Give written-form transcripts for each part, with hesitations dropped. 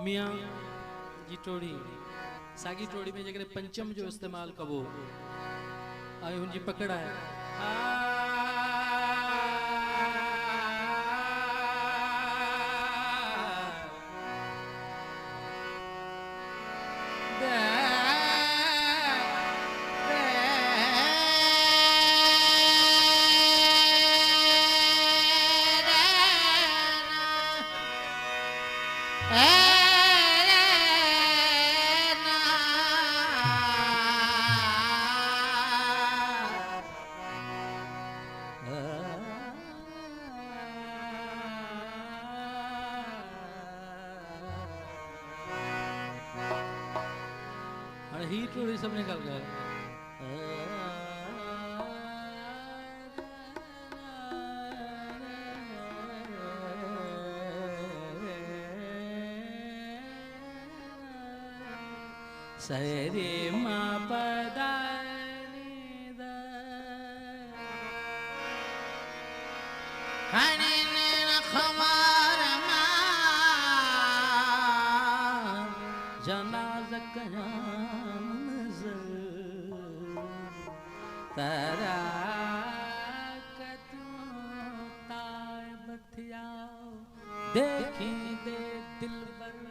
मियाँ जी टोड़ी सागी टोड़ी में जगह पंचम जो इस्तेमाल कबो आए हुन जी पकड़ा है ही टोड़ी सब निकल गए सरे मा पदानी द खाने न खमार मा जनाज़ कयाम नज़र तारा कतू ताय बथिया देखी दे दिल बर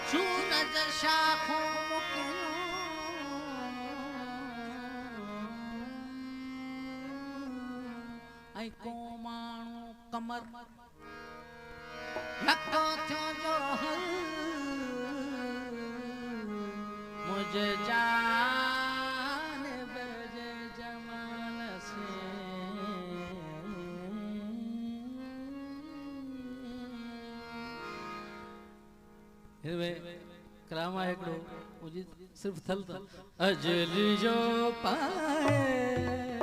शू नजर शाखों मुकिनो आई को मानो कमर लको थो जो मुझे जान बजे जमान से करामा एकड़ो मुझे सिर्फ थल था अजल जो पाए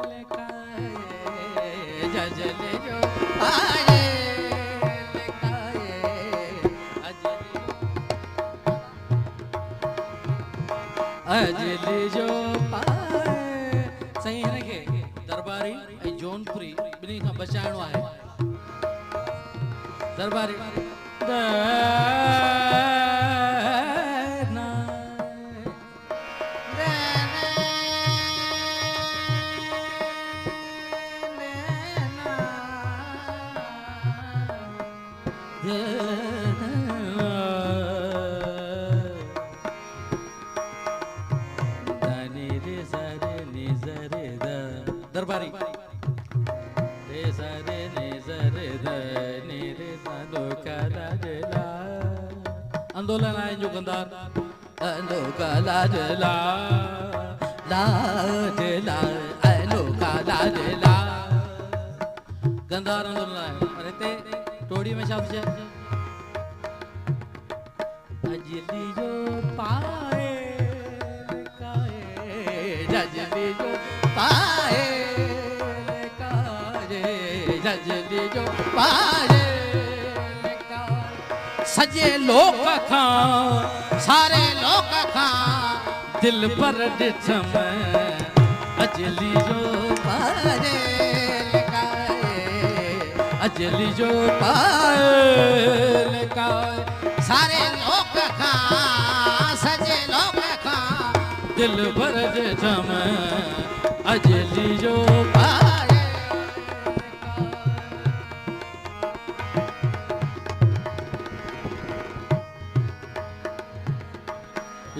लिखाए जजल जो पाए लिखाए अजल जो पाए सही है के दरबारी ऐं जौनपुरी बिनी खां बचाइणो आहे दरबारी दरबारी रे सरे ने सरे द ने रे सादो काला जला आंदोलन आए जो गंदार अंदो काला जला ला जला अंदो काला जला गंदार आंदोलन आए अरे ते टोड़ी में शब्द है अजली जो पाए काए जजली जो पाए जजली जो पाए सजे लोक खां सारे लोक खां दिल पर ॾिठम अजली जो पाए अजली जो पाए सारे लोक खां सजे लोक दिल भर ॾिठम अजली जो पाए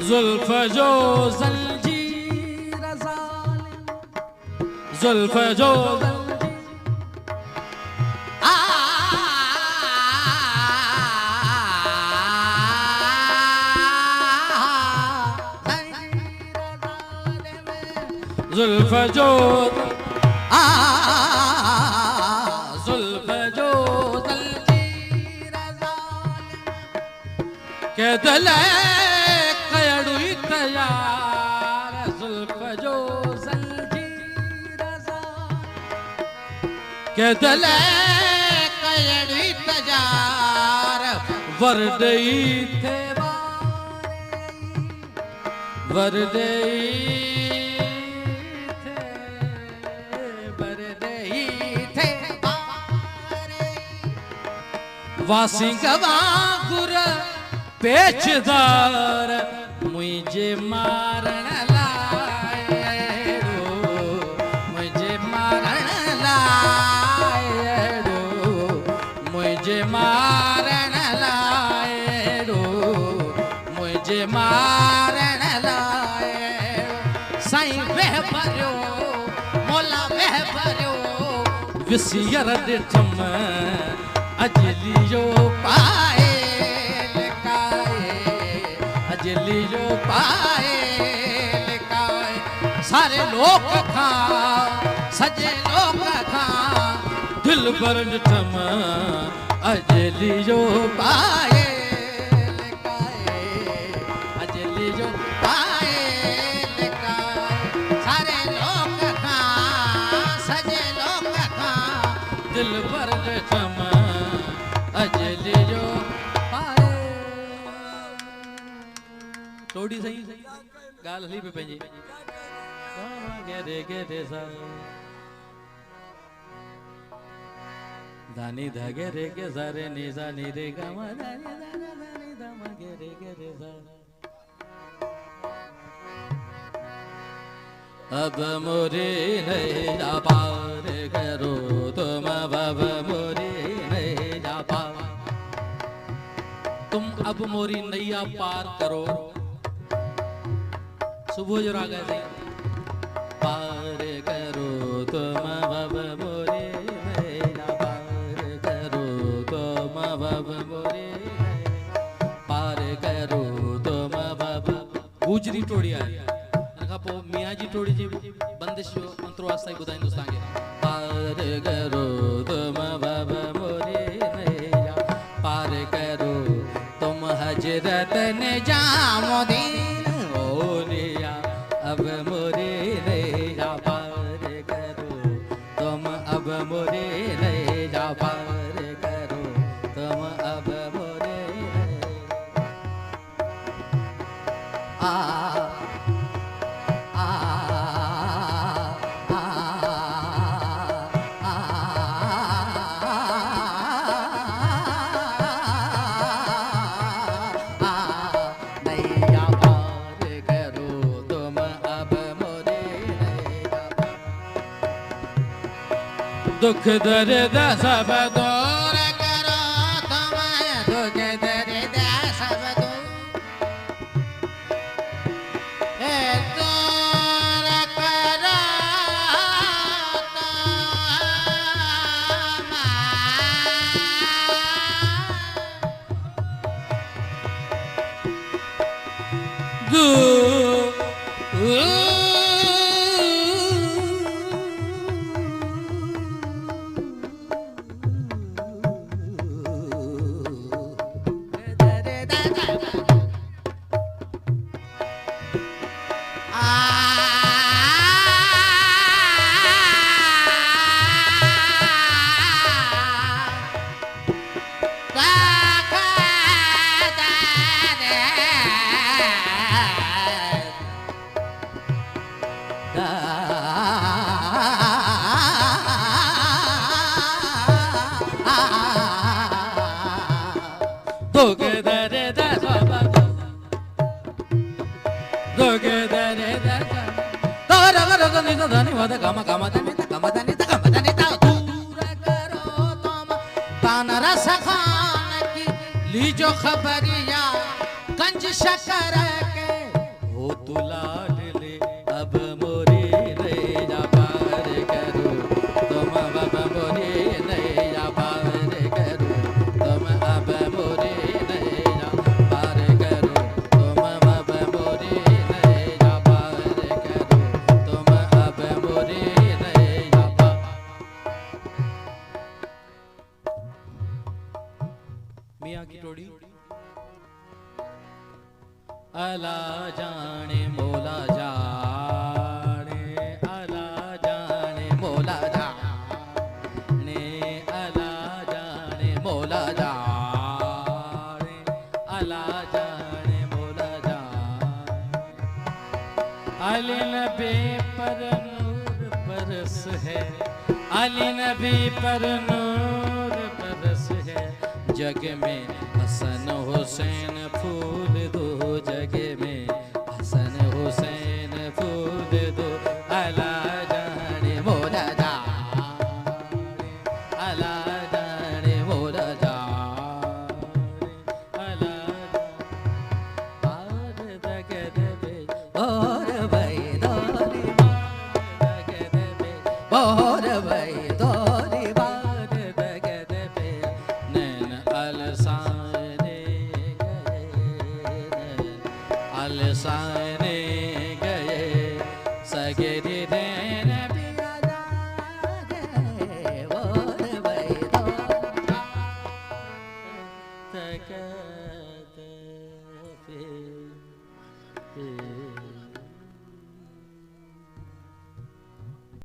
जुल्फ जो जंजीर ज़ालिम जुल्फ जो जुल्फ जो जुल्फ जो जंजीर ज़ालिम के दिल कयड़ू तयार जुल्फ जो जंजीर ज़ालिम के दिल कयड़ू तयार वरदई थे वरदई वासी गवा गुर पेचदार मुझे मारण लायड़ो मुझे मारण लायड़ो मुझे मारण लायड़ो मुझे मारण लायड़ो साईं वह भरियो मोला वह भरियो विसियर ॾिठम अजली जो पाए लिकाए अजली जो पाए लिकाए सारे लोग खां सजे लोग खां दिल भर ॾिठम अजली जो पाए लिकाए अजली जो पाए लिकाए सारे लोग खां सजे लोग खां दिल भर ॾिठम अजली जो पाए थोड़ी सही गाल हली पे पंहिंजी गेरे गेरे सा दानी धागे रे के सारे नी सा नी रे गा मा दानी दानी दानी दा मा गेरे गेरे सा अब मोरे नहीं जा पार करो तुम अब मोरे नहीं जा पार तुम अब मोरी नैया पार करो सुबह जो राग है पार करो तुम अब मोरे नैया पार करो तुम अब मोरे पार करो तुम अब गुजरी टोड़ी आहे पो मियाँ जी टोड़ी जी बंदिश जो मंत्रो आस्ताई ॿुधाईंदो तव्हांखे पार करो तुम बाबा मोरे नैया पार करो तुम हजरत निजामुद्दीन ओलिया अब मोरे नैया पार करो तुम अब मोरे नैया पार करो तुम अब मोरे आ दुख दर्द सब दूर करो तुम दुख दर्द सब दूर करो दोगे दरे दगा तारा गरा गनी धनी वद गम गम धनी गम धनी गम धनी ता दूर करो तुम तान रस खान की लीजो खबरिया कंज शकर के हो तू लाडले अब मोरी रे जा पार करो तुम अब मोरी रे जा पार करो तुम अब मोरी रे जा पार करो तुम अब मोरी रे जा पार करो तुम अब मोरी रे जा पार। मियां की टोड़ी अला जाने मोला जाने अला जाने मोला जाने अला जाने मोला जाने अला जाने मोला जाने अली नबी पर नूर बरस है अली नबी पर नूर बरस है जग में हसन हुसैन फूल दो जग में हसन हुसैन फूल दो अला जाने मोला जाने अला जाने मोला जाने अला आर दगद बे और भाई दोरी बार दगद बे और भाई दोरी बार दगद बे नैन अलसाने अलसाने गए सगरी रैन पिया जागे और भाई दो तकत पे